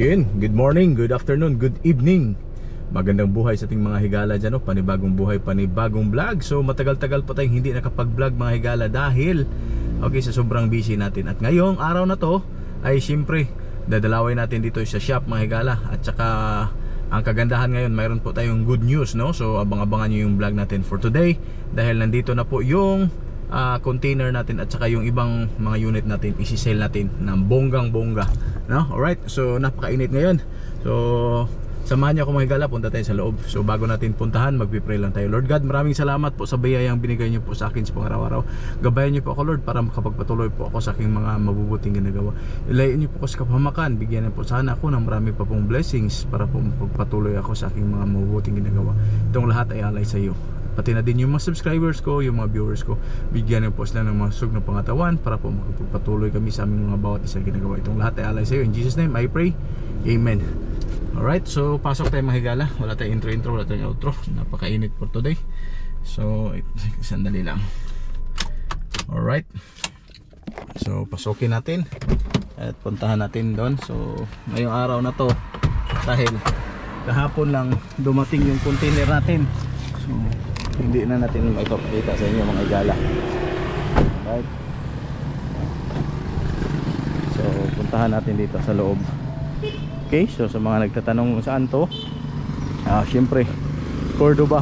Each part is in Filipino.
Yun, good morning, good afternoon, good evening. Magandang buhay sa ating mga higala dyan, no? Panibagong buhay, panibagong vlog. So matagal-tagal pa tayong hindi nakapag-vlog mga higala dahil sa sobrang busy natin. At ngayong araw na to ay siyempre dadalawin natin dito sa shop mga higala. At saka ang kagandahan ngayon, mayroon po tayong good news, no? So abang-abangan nyo yung vlog natin for today dahil nandito na po yung container natin at saka yung ibang mga unit natin isi-sell natin ng bonggang-bongga, no? Alright, so napakainit ngayon. So samahan niyo ako mga higala, punta tayo sa loob. So bago natin puntahan, magpipray lang tayo. Lord God, maraming salamat po sa biyayang binigay niyo po sa akin sa pang-araw-araw. Gabayan niyo po ako Lord para makapagpatuloy po ako sa aking mga mabubuting ginagawa. Ilayin niyo po ako sa kapahamakan. Bigyan niyo po sana ako ng marami pa pong blessings para po magpatuloy ako sa aking mga mabubuting ginagawa. Itong lahat ay alay sa iyo. Pati na din yung mga subscribers ko, yung mga viewers ko. Bigyan niyo po sila ng mga sug na pangatawan para po makapagpatuloy kami sa aming mga bawat isang ginagawa. Itong lahat ay alay sa iyo. In Jesus name I pray. Amen. Alright, so pasok tayo mga higala. Wala tayong intro, wala tayong outro. Napakainit for today. So, sandali lang. Alright. So, pasukin natin at puntahan natin doon. So, ngayong araw na to, dahil kahapon lang dumating yung container natin. So, hindi na natin maipapakita sa inyo mga higala. Alright. So, puntahan natin dito sa loob. Okay, so sa mga nagtatanong kung saan to, syempre Cordoba.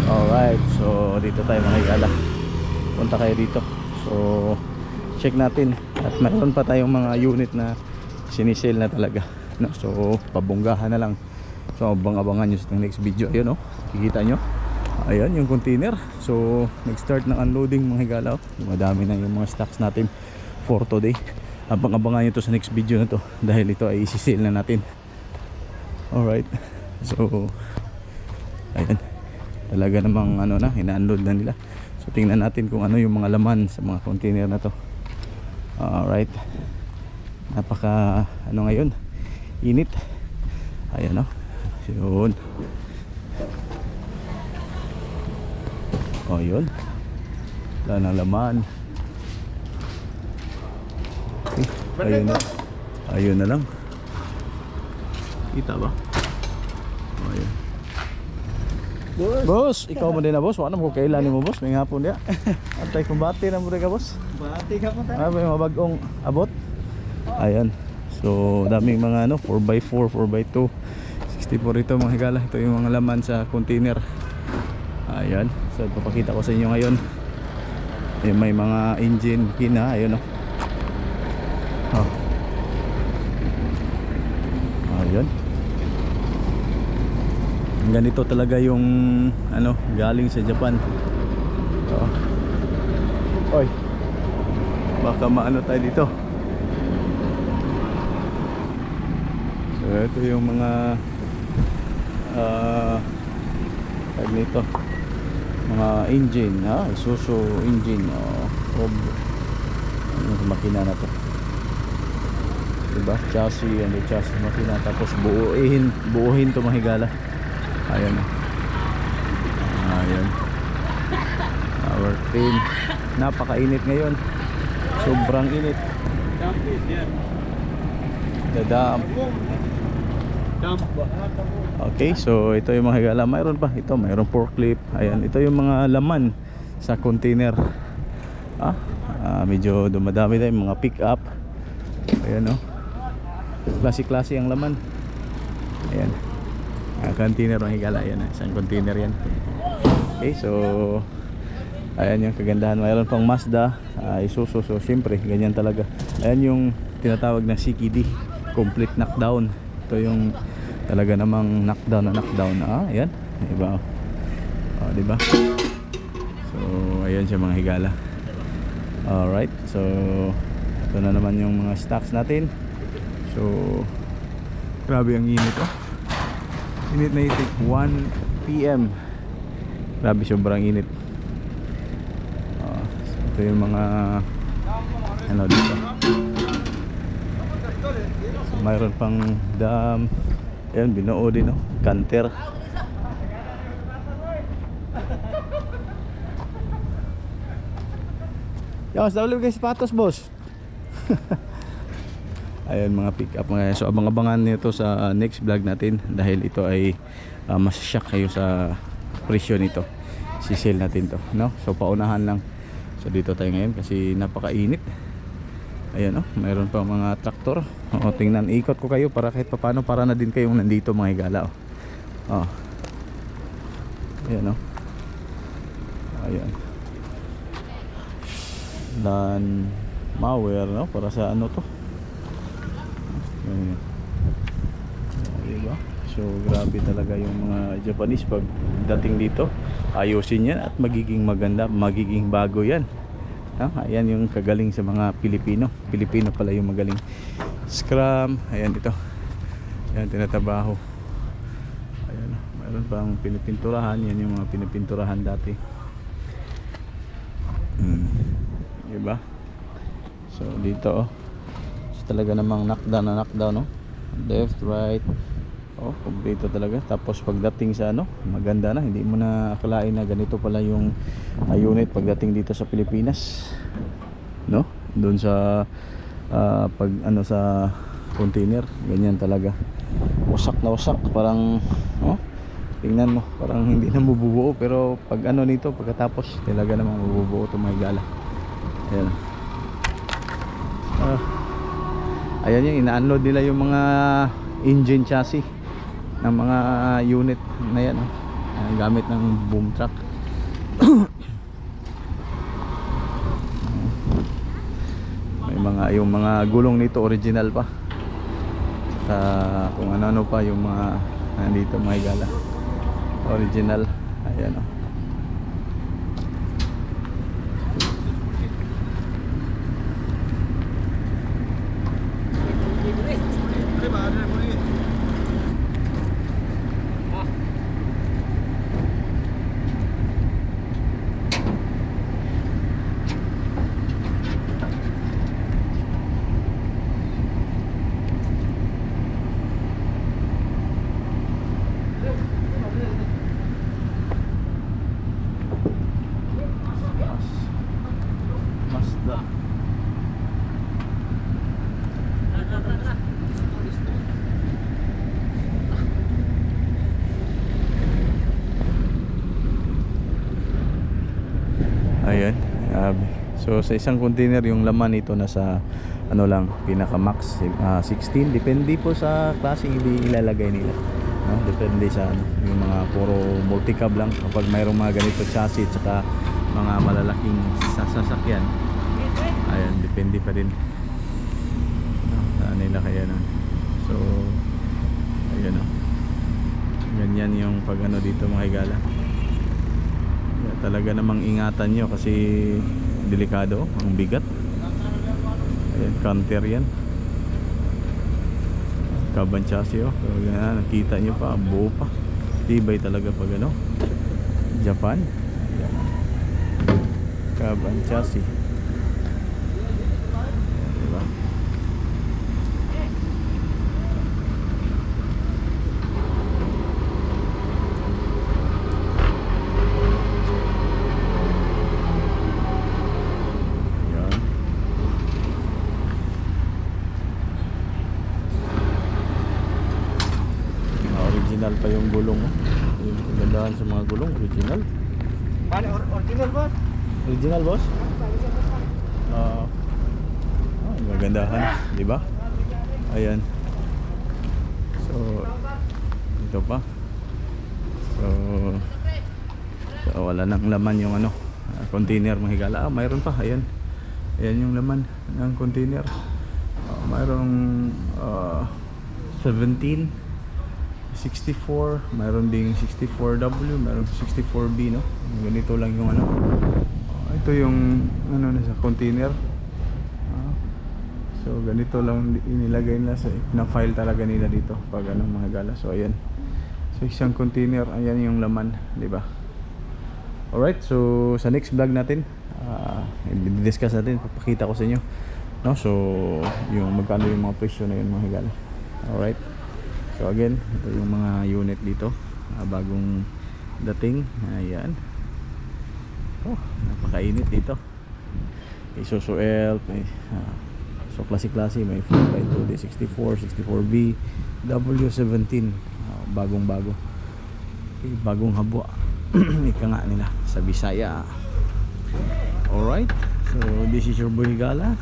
Alright, so dito tayo mga higala. Punta kayo dito. So check natin. At mayroon pa tayong mga unit na sinisale na talaga, no? So pabonggahan na lang. So abang-abangan nyo sa next video. Ayun, no? Kikita nyo, ayan yung container. So nag-start ng unloading mga higala. Madami na yung mga stocks natin for today. Abang-abangan nyo to sa next video na to dahil ito ay isi-sale na natin. Alright, so ayan, talaga namang ina-unload na nila. So tingnan natin kung ano yung mga laman sa mga container na to. Alright, napaka ngayon, init. Ayan, no? Yun. Yun, wala nang laman. Ayun na. Ayun na lang. Kita ba? Ayun. Boss, ikaw mo din na boss. Wala mo kailan mo boss. May hapon dia. Atay kumbati na mo ka boss. Bati ka po tayo. May mga bagong abot. Ayan. So daming mga 4x4, 4x2, 64 ito mga higala. Ito yung mga laman sa container. Ayan. So papakita ko sa inyo ngayon. May mga engine kina. Ayun, no. Ayun. Ganito talaga yung galing sa Japan. Oy, baka maano tayo dito. So ito yung mga tag nito, mga engine, Isuzu engine makina na to, diba? Chassis, chassis makina, tapos buuhin to mga higala. Ayan. Ayan. Our train. Napakainit ngayon. Sobrang init. Dadam. Okay, so ito yung mga higala. Mayroon pa ito, mayroon forklift. Ayan, ito yung mga laman sa container. Medyo dumadami na yung mga pick up. Ayan, no? Klase-klase ang laman. Ayan. Container mga higala. Ayan, isang container yan. Okay, so ayan yung kagandahan. Mayroon pang Mazda, Isuzu. So syempre ganyan talaga. Ayan yung tinatawag na CKD, complete knockdown. Ito yung talaga namang knockdown na knockdown. Ayan, diba? Diba? So ayan siya mga higala. Alright, so ito na naman yung mga stocks natin. So grabe ang init, init na itik. 1 PM. Grabe, sobrang init. So ito yung mga dito. So mayroon pang dam. Ayan, binuo din, canter. Mas daw guys sapatos boss. Ayan mga pick up mga. So abang-abangan nito sa next vlog natin dahil ito ay mas shock kayo sa presyo nito. Si-sale natin to, no? So paunahan lang. So dito tayo ngayon kasi napakainit. Ayan, oh, mayroon pa mga traktor. O, tingnan, ikot ko kayo para kahit papaano para na din kayong nandito mga higala. Oh. Ayan, oh. Ayan. Dan mower, no? Para sa ano to? Ayan. Diba? So grabe talaga yung mga Japanese pag dating dito. Ayusin yan at magiging maganda, magiging bago yan. Ayan yung kagaling sa mga Pilipino. Pilipino pala yung magaling. Scrum, ayan ito. Ayan, tinatabaho. Ayan, mayroon pang pinipinturahan. Yan yung mga pinipinturahan dati. Diba? So dito, so, talaga namang knockdown na knockdown, no? Left, right. Oh, kompleto talaga. Tapos pagdating sa ano, maganda na. Hindi mo na akalain na ganito pala yung unit pagdating dito sa Pilipinas, no? Doon sa pag ano sa container, ganyan talaga. Wasak na wasak, parang tingnan mo, parang hindi na mabubuo. Pero pag ano nito, pagkatapos talaga namang mabubuo ito mga higala. Ayan. Ayan yung ina-unload nila yung mga engine chassis ng mga unit na yan, gamit ng boom truck. May mga yung mga gulong nito original pa. Kung ano-ano pa yung mga nandito mga higala. Original. Ayan, oh. Mazda. Ayan. So sa isang container yung laman nito nasa ano lang, pinaka max 16, depende po sa klase ilalagay nila, no? Depende sa ano, yung mga puro multi-cab lang kapag mayroong mga ganito chassis at saka mga malalaking sasakyan. Ayan, depende pa din, no? Saan nila kaya na. So ayan, no? Ganyan yung pag ano dito mga higala. Talaga namang ingatan nyo kasi delikado, ang bigat. Ayan, counter yan, carbon chassis, oh. So, yan, nakita nyo pa, buo pa, tibay talaga pag ano, Japan. Ayan, carbon chassis, diba? Original pa yung gulong, oh. Yung kagandahan sa mga gulong, original. Original ba? Original, boss? Yung kagandahan, di ba? Ayan. So ito pa. So wala nang laman yung ano, container mga higala. Mayroon pa, ayan. Ayan yung laman ng container. Mayroong 17, 64, mayroon ding 64W, mayroon 64B, no? Ganito lang yung ano. Ito yung ano nasa container. So ganito lang inilagay nila sa na-file talaga nila dito pag ano mga higala. So ayan. So isang container, ayan yung laman, di ba? Alright, so sa next vlog natin, i-discuss natin, papakita ko sa inyo, no? So yung magkano yung mga presyo na yun mga higala. Alright. So again, ito yung mga unit dito, bagong dating. Ayan. Oh, napakainit dito. Isuzu Elf, So klase-klase, may 4x2, D64, 64B, W17, bagong bago. Okay, bagong habwa. Ika nga nila sa Bisaya. Alright, so this is your boy Higala.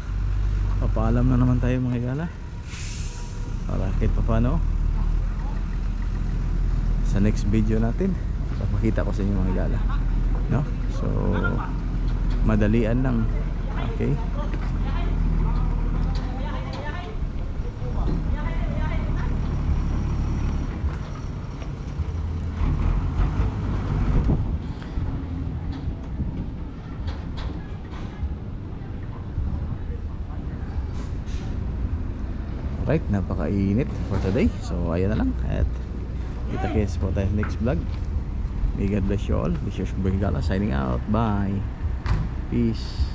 Papaalam na naman tayo mga Higala, para kahit paano sa next video natin papakita ko sa inyo mga Higala, no? So madalian lang. Okay, right, napakainit for today. So ayan na lang, at kita-kits po tayo next vlog. May God bless you all. This is your boy Higala signing out. Bye, peace.